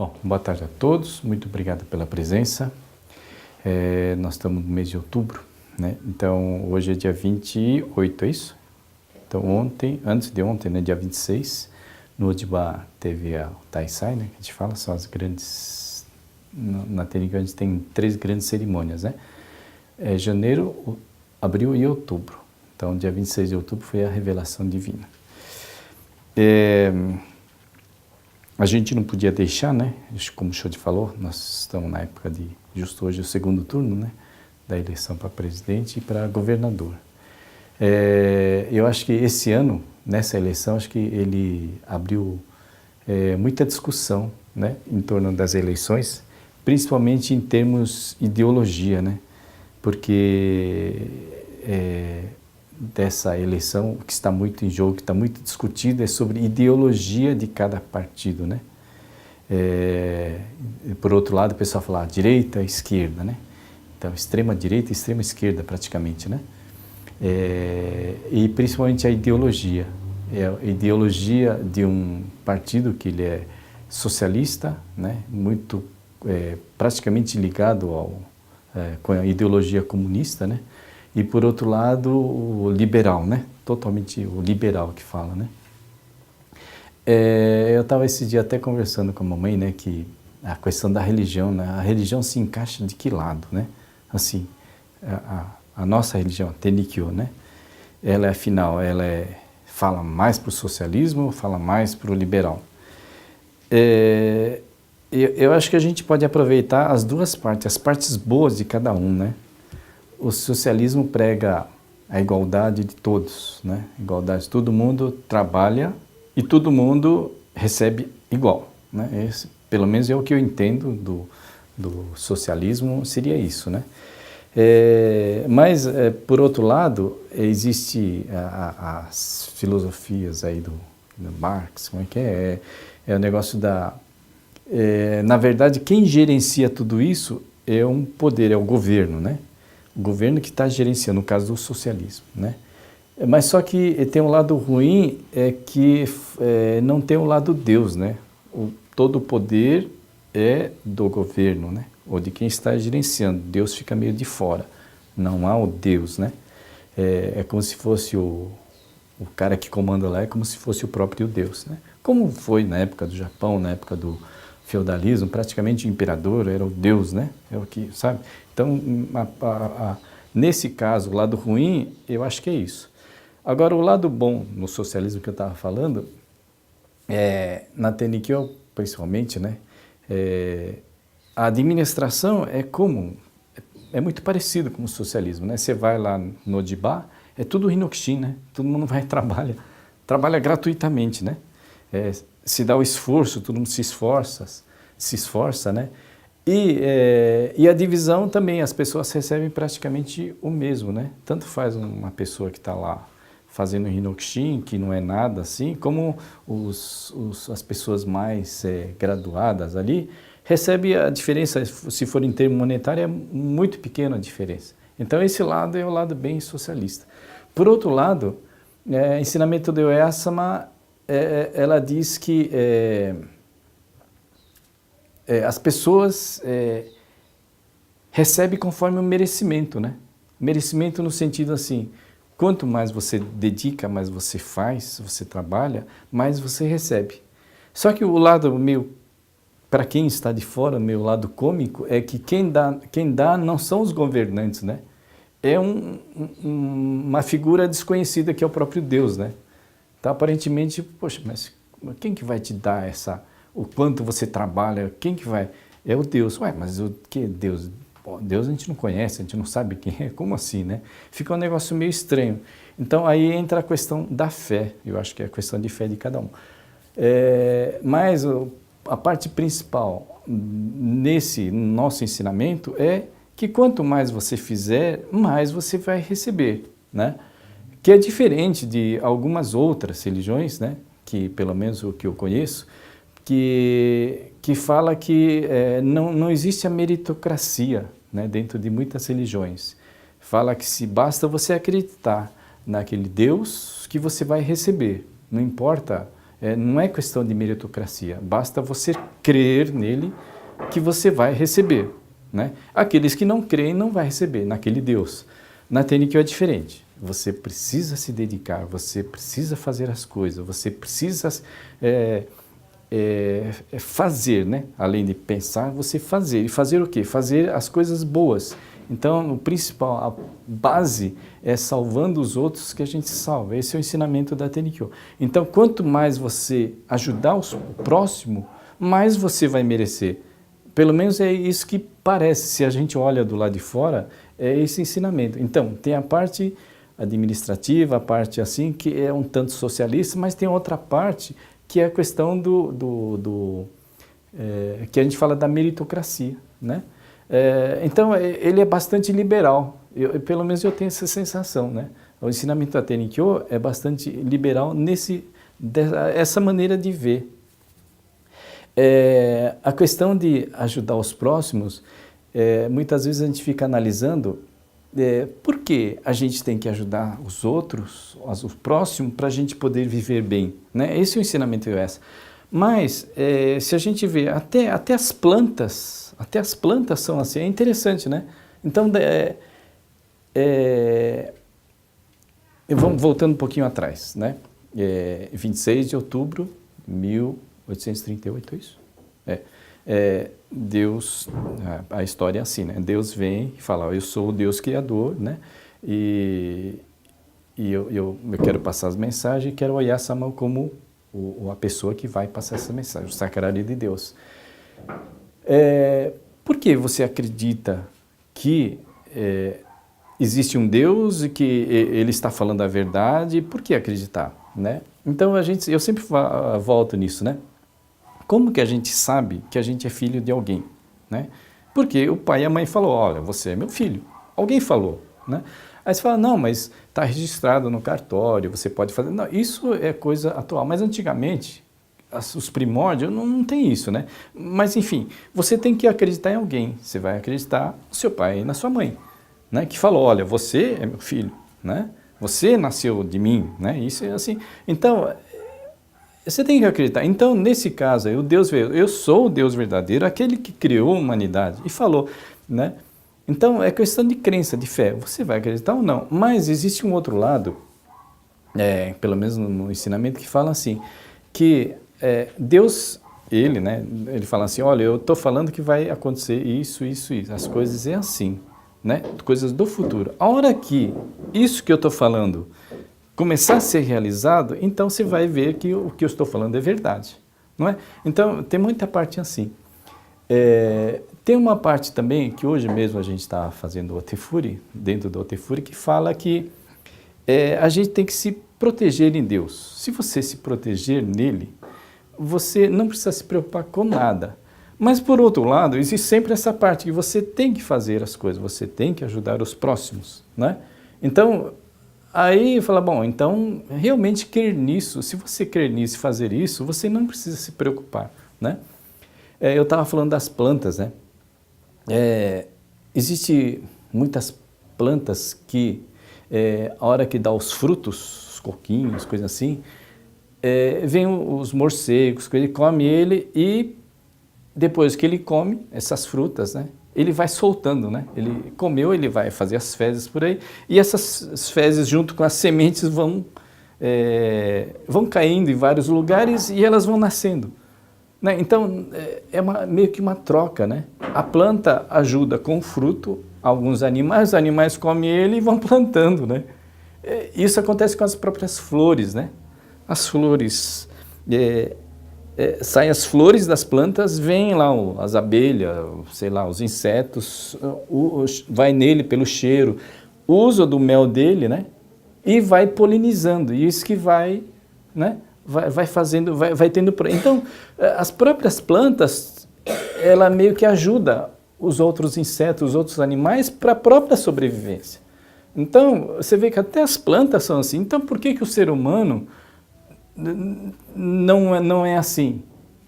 Bom, boa tarde a todos, muito obrigado pela presença. Nós estamos no mês de outubro, né? Então, hoje é dia 28, é isso? Então, antes de ontem, né, dia 26, no Odibá teve o Taisai, né, que a gente fala, são as grandes... Na Tenica a gente tem 3 grandes cerimônias, né? Janeiro, abril e outubro. Então, dia 26 de outubro foi a revelação divina. A gente não podia deixar, né? Como o Xode falou, nós estamos na época de, justo hoje, o segundo turno, né? Da eleição para presidente e para governador. Eu acho que esse ano, nessa eleição, acho que ele abriu muita discussão, né? Em torno das eleições, principalmente em termos ideologia, né? Porque dessa eleição, o que está muito em jogo, que está muito discutido, é sobre ideologia de cada partido, né? Por outro lado, o pessoal fala direita, esquerda, né? Então, extrema direita e extrema esquerda, praticamente, né? E principalmente a ideologia. A ideologia de um partido que ele é socialista, né? Muito, praticamente ligado com a ideologia comunista, né? E, por outro lado, o liberal, né? Totalmente o liberal que fala, né? Eu estava esse dia até conversando com a mamãe, né? Que a questão da religião, né? A religião se encaixa de que lado, né? Assim, a nossa religião, a Tenikyo, né? Ela, afinal, fala mais para o socialismo ou fala mais para o liberal? Eu acho que a gente pode aproveitar as duas partes, as partes boas de cada um, né? O socialismo prega a igualdade de todos, né? Igualdade, todo mundo trabalha e todo mundo recebe igual, né? Esse, pelo menos é o que eu entendo do socialismo, seria isso, né? Mas, por outro lado, existe as filosofias aí do Marx, como é que é? É o negócio da... na verdade, quem gerencia tudo isso é um poder, é o governo, né? O governo que está gerenciando, no caso do socialismo, né? Mas só que tem um lado ruim, é que não tem o lado Deus, né? Todo o poder é do governo, né? Ou de quem está gerenciando. Deus fica meio de fora. Não há o Deus, né? É como se fosse o cara que comanda lá, é como se fosse o próprio Deus, né? Como foi na época do Japão, na época do feudalismo, praticamente o imperador era o Deus, né? É o que, sabe? Então, nesse caso, o lado ruim, eu acho que é isso. Agora, o lado bom no socialismo que eu estava falando, na Tenikyo, principalmente, né? A administração é muito parecido com o socialismo, né? Você vai lá no Odibá, é tudo Hinokushin, né? Todo mundo vai trabalha gratuitamente, né? Se dá o esforço, todo mundo se esforça, né? E a divisão também, as pessoas recebem praticamente o mesmo, né? Tanto faz uma pessoa que está lá fazendo Hinokushin, que não é nada assim, como as pessoas mais graduadas ali, recebe a diferença, se for em termo monetário, é muito pequena a diferença. Então, esse lado é o lado bem socialista. Por outro lado, ensinamento de Oyasu-sama, ela diz que as pessoas recebem conforme o merecimento, né? Merecimento no sentido assim, quanto mais você dedica, mais você faz, você trabalha, mais você recebe. Só que o lado meio, para quem está de fora, o meu lado cômico, é que quem dá não são os governantes, né? É uma figura desconhecida que é o próprio Deus, né? Então, aparentemente, poxa, mas quem que vai te dar o quanto você trabalha? Quem que vai? É o Deus. Ué, mas o que é Deus? Pô, Deus a gente não conhece, a gente não sabe quem é. Como assim, né? Fica um negócio meio estranho. Então, aí entra a questão da fé. Eu acho que é a questão de fé de cada um. Mas a parte principal nesse nosso ensinamento é que quanto mais você fizer, mais você vai receber, né? Que é diferente de algumas outras religiões, né? Que pelo menos o que eu conheço, que fala que não existe a meritocracia, né? Dentro de muitas religiões. Fala que se basta você acreditar naquele Deus que você vai receber. Não importa Não é questão de meritocracia, basta você crer nele que você vai receber, né? Aqueles que não creem não vai receber naquele Deus. Na TNQ é diferente. Você precisa se dedicar, você precisa fazer as coisas, você precisa fazer, né? Além de pensar, você fazer. E fazer o quê? Fazer as coisas boas. Então, o principal, a base é salvando os outros que a gente salva. Esse é o ensinamento da TNQ. Então, quanto mais você ajudar o próximo, mais você vai merecer. Pelo menos é isso que parece. Se a gente olha do lado de fora, é esse ensinamento. Então, tem a parte administrativa, a parte assim, que é um tanto socialista, mas tem outra parte que é a questão que a gente fala da meritocracia, né? Então, ele é bastante liberal, pelo menos eu tenho essa sensação, né? O ensinamento da TNQ é bastante liberal essa maneira de ver. A questão de ajudar os próximos, muitas vezes a gente fica analisando por que a gente tem que ajudar os outros, os próximos, para a gente poder viver bem, né? Esse é o ensinamento iOS. Mas, se a gente vê, até as plantas são assim, é interessante, né? Então, vamos voltando um pouquinho atrás, né? 26 de outubro de 1838, é isso? Deus, a história é assim, né? Deus vem e fala, eu sou o Deus Criador, né? E eu quero passar as mensagens e quero olhar essa mão como a pessoa que vai passar essa mensagem, o sacrário de Deus. Por que você acredita que existe um Deus e que ele está falando a verdade? Por que acreditar, né? Então, eu sempre volto nisso, né? Como que a gente sabe que a gente é filho de alguém, né? Porque o pai e a mãe falou, olha, você é meu filho. Alguém falou, né? Aí você fala, não, mas está registrado no cartório, você pode fazer... Não, isso é coisa atual, mas antigamente, os primórdios, não tem isso, né? Mas, enfim, você tem que acreditar em alguém. Você vai acreditar no seu pai e na sua mãe, né? Que falou, olha, você é meu filho, né? Você nasceu de mim, né? Isso é assim. Então, você tem que acreditar. Então, nesse caso aí, o Deus veio, eu sou o Deus verdadeiro, aquele que criou a humanidade, e falou, né? Então, é questão de crença, de fé. Você vai acreditar ou não? Mas existe um outro lado, pelo menos no ensinamento, que fala assim, que Deus, né? Ele fala assim, olha, eu estou falando que vai acontecer isso, isso, isso. As coisas é assim, né? Coisas do futuro. A hora que isso que eu estou falando começar a ser realizado, então você vai ver que o que eu estou falando é verdade, não é? Então, tem muita parte assim. Tem uma parte também, que hoje mesmo a gente está fazendo o Otefuri, dentro do Otefuri, que fala que a gente tem que se proteger em Deus. Se você se proteger nele, você não precisa se preocupar com nada. Mas, por outro lado, existe sempre essa parte que você tem que fazer as coisas, você tem que ajudar os próximos, né? Então, aí fala, bom, então realmente crer nisso, se você crer nisso e fazer isso, você não precisa se preocupar, né? Eu estava falando das plantas, né? Existe muitas plantas que, a hora que dá os frutos, os coquinhos, coisas assim, vem os morcegos, ele come ele e depois que ele come essas frutas, né? Ele vai soltando, né? Ele comeu, ele vai fazer as fezes por aí, e essas fezes junto com as sementes vão caindo em vários lugares e elas vão nascendo, né? Então, meio que uma troca, né? A planta ajuda com o fruto, alguns animais, os animais comem ele e vão plantando, né? Isso acontece com as próprias flores, né? As flores... saem as flores das plantas, vêm lá as abelhas, sei lá, os insetos, vai nele pelo cheiro, usa do mel dele, né? E vai polinizando, e isso que vai, né? Vai fazendo, vai tendo... Então, as próprias plantas, ela meio que ajuda os outros insetos, os outros animais para a própria sobrevivência. Então, você vê que até as plantas são assim. Então, por que o ser humano não é assim?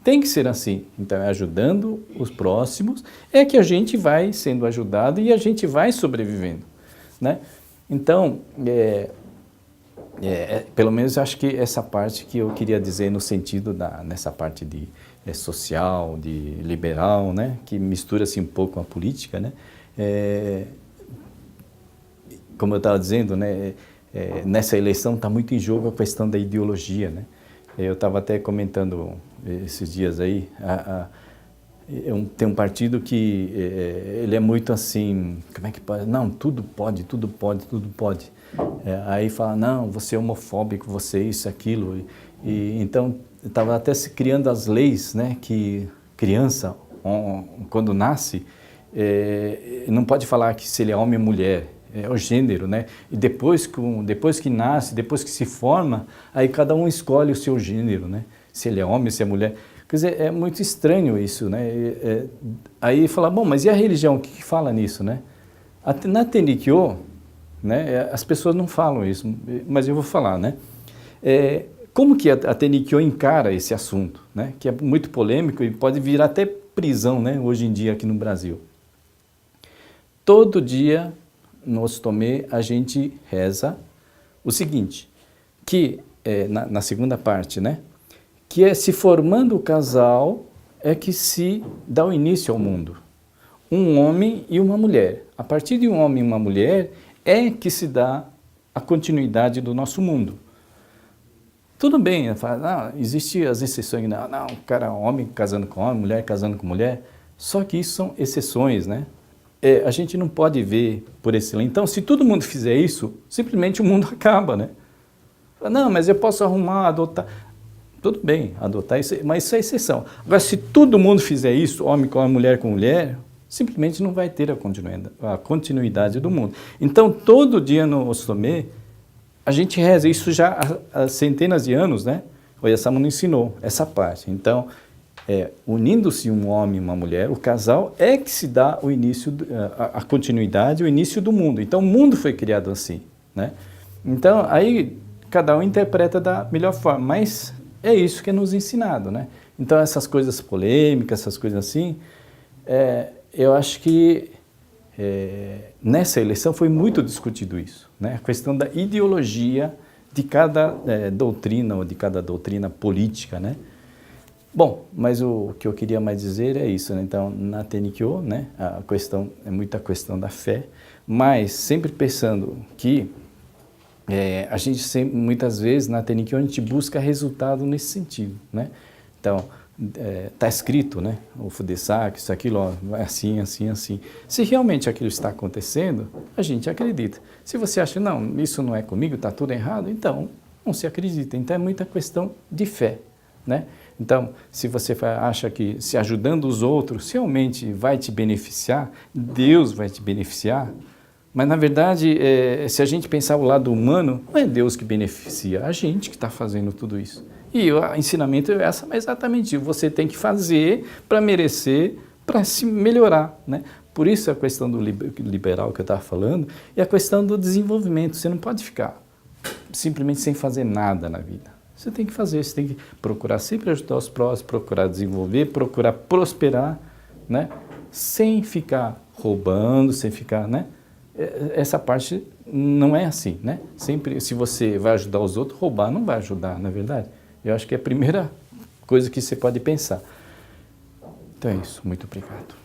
Tem que ser assim. Então, ajudando os próximos, é que a gente vai sendo ajudado e a gente vai sobrevivendo, né? Então, Pelo menos eu acho que essa parte que eu queria dizer no sentido nessa parte de social, de liberal, né, que mistura assim um pouco a política, né, como eu estava dizendo, né, nessa eleição está muito em jogo a questão da ideologia, né. Eu estava até comentando esses dias aí, tem um partido que ele é muito assim, como é que pode? Não, tudo pode, tudo pode, tudo pode. Aí fala, não, você é homofóbico, você é isso, aquilo. Então, estava até se criando as leis, né, que criança, quando nasce, não pode falar que se ele é homem ou mulher, é o gênero, né? E depois que nasce, depois que se forma, aí cada um escolhe o seu gênero, né? Se ele é homem, se é mulher. Quer dizer, é muito estranho isso, né? Aí fala, bom, mas e a religião, o que fala nisso, né? Na Tenikyo, né, as pessoas não falam isso, mas eu vou falar, né? Como que a Tenikyo encara esse assunto, né? Que é muito polêmico e pode virar até prisão, né? Hoje em dia aqui no Brasil. Todo dia no Otsutome a gente reza o seguinte, que na segunda parte, né? Que é se formando o casal é que se dá o início ao mundo. Um homem e uma mulher. A partir de um homem e uma mulher é que se dá a continuidade do nosso mundo. Tudo bem, existem as exceções, não, o cara, homem casando com homem, mulher casando com mulher, só que isso são exceções, né? A gente não pode ver por esse lado. Então, se todo mundo fizer isso, simplesmente o mundo acaba, né? Não, mas eu posso arrumar, adotar. Tudo bem, adotar isso, mas isso é exceção. Agora, se todo mundo fizer isso, homem com homem, mulher com mulher, simplesmente não vai ter a continuidade do mundo. Então, todo dia no Otsutome, a gente reza isso já há centenas de anos, né? O Oyasama nos ensinou essa parte. Então, unindo-se um homem e uma mulher, o casal é que se dá o início, a continuidade, o início do mundo. Então, o mundo foi criado assim, né? Então, aí cada um interpreta da melhor forma, mas é isso que é nos ensinado, né? Então, essas coisas polêmicas, essas coisas assim, eu acho que nessa eleição foi muito discutido isso, né? A questão da ideologia de cada doutrina ou de cada doutrina política, né? Bom, mas o que eu queria mais dizer é isso, né? Então, na Tenikyo, né, a questão é muita questão da fé, mas sempre pensando que a gente sempre, muitas vezes na Tenikyo a gente busca resultado nesse sentido, né? Então, está escrito, né? O Fudesaki, isso, aquilo, ó, vai assim, assim, assim. Se realmente aquilo está acontecendo, a gente acredita. Se você acha, não, isso não é comigo, está tudo errado, então não se acredita. Então é muita questão de fé, né? Então, se você acha que se ajudando os outros realmente vai te beneficiar, Deus vai te beneficiar, mas na verdade, se a gente pensar o lado humano, não é Deus que beneficia, é a gente que está fazendo tudo isso. E o ensinamento é exatamente isso, você tem que fazer para merecer, para se melhorar, né? Por isso a questão do liberal que eu estava falando e a questão do desenvolvimento. Você não pode ficar simplesmente sem fazer nada na vida. Você tem que fazer, você tem que procurar sempre ajudar os próximos, procurar desenvolver, procurar prosperar, né? Sem ficar roubando, sem ficar, né? Essa parte não é assim, né? Sempre, se você vai ajudar os outros, roubar não vai ajudar, não é verdade? Eu acho que é a primeira coisa que você pode pensar. Então é isso, muito obrigado.